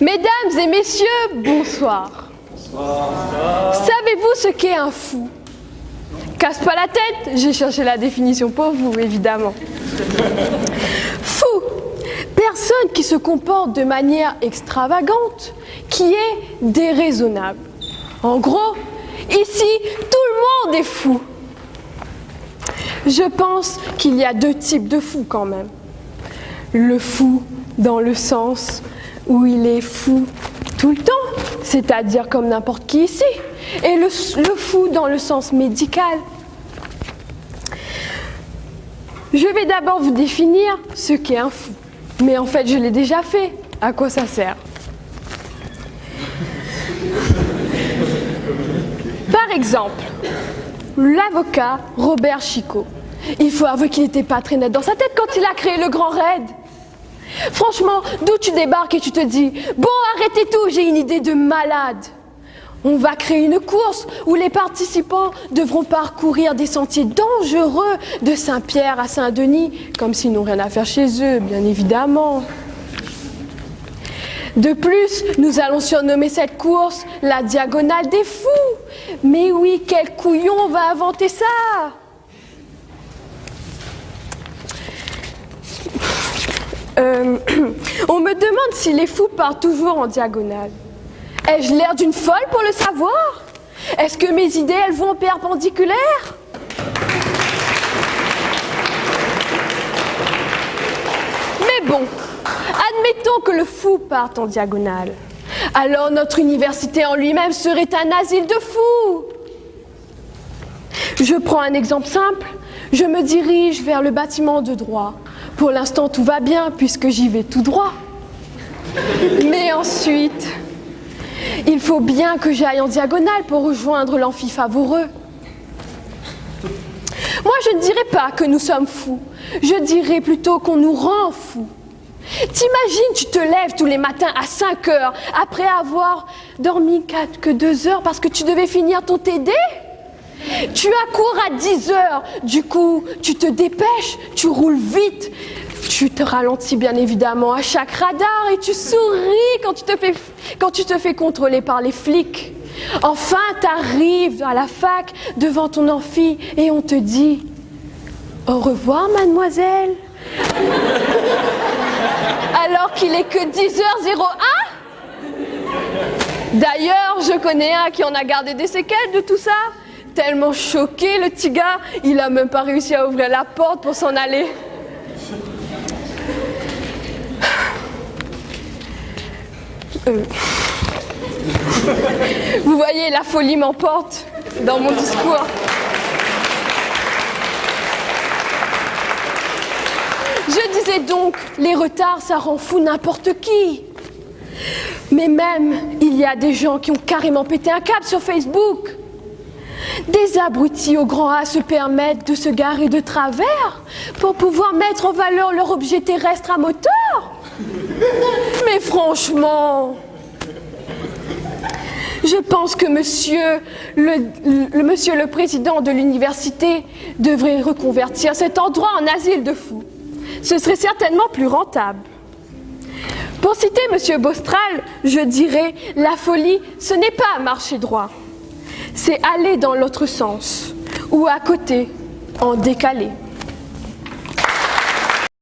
Mesdames et messieurs, bonsoir. Bonsoir. Savez-vous ce qu'est un fou? Casse pas la tête, j'ai cherché la définition pour vous, évidemment. Fou, personne qui se comporte de manière extravagante, qui est déraisonnable. En gros, ici, tout le monde est fou. Je pense qu'il y a deux types de fous quand même. Le fou dans le sens où il est fou tout le temps, c'est-à-dire comme n'importe qui ici. Et le fou dans le sens médical. Je vais d'abord vous définir ce qu'est un fou. Mais en fait, je l'ai déjà fait. À quoi ça sert? Par exemple, l'avocat Robert Chico. Il faut avouer qu'il n'était pas très net dans sa tête quand il a créé le Grand Raid. Franchement, d'où tu débarques et tu te dis « Bon, arrêtez tout, j'ai une idée de malade !» On va créer une course où les participants devront parcourir des sentiers dangereux de Saint-Pierre à Saint-Denis, comme s'ils n'ont rien à faire chez eux, bien évidemment. De plus, nous allons surnommer cette course la Diagonale des Fous. Mais oui, quel couillon va inventer ça? On me demande si les fous partent toujours en diagonale. Ai-je l'air d'une folle pour le savoir? Est-ce que mes idées, elles vont en perpendiculaire? Mais bon, admettons que le fou parte en diagonale. Alors notre université en lui-même serait un asile de fous. Je prends un exemple simple. Je me dirige vers le bâtiment de droit. Pour l'instant, tout va bien puisque j'y vais tout droit. Mais ensuite, il faut bien que j'aille en diagonale pour rejoindre l'amphi Favoreux. Moi, je ne dirais pas que nous sommes fous. Je dirais plutôt qu'on nous rend fous. T'imagines, tu te lèves tous les matins à 5 heures après avoir dormi que 2 heures parce que tu devais finir ton TD? Tu as cours à 10 heures, du coup, tu te dépêches, tu roules vite, tu te ralentis bien évidemment à chaque radar et tu souris quand tu te fais contrôler par les flics. Enfin, tu arrives à la fac devant ton amphi et on te dit « Au revoir, mademoiselle !» alors qu'il est que 10h01. D'ailleurs, je connais un qui en a gardé des séquelles de tout ça. Tellement choqué, le petit gars, il n'a même pas réussi à ouvrir la porte pour s'en aller. Vous voyez, la folie m'emporte dans mon discours. Je disais donc, les retards, ça rend fou n'importe qui. Mais même, il y a des gens qui ont carrément pété un câble sur Facebook. Des abrutis au grand A se permettent de se garer de travers pour pouvoir mettre en valeur leur objet terrestre à moteur. Mais franchement, je pense que monsieur le président de l'université devrait reconvertir cet endroit en asile de fous. Ce serait certainement plus rentable. Pour citer monsieur Bostral, je dirais « La folie, ce n'est pas marcher droit. C'est aller dans l'autre sens, ou à côté, en décalé. »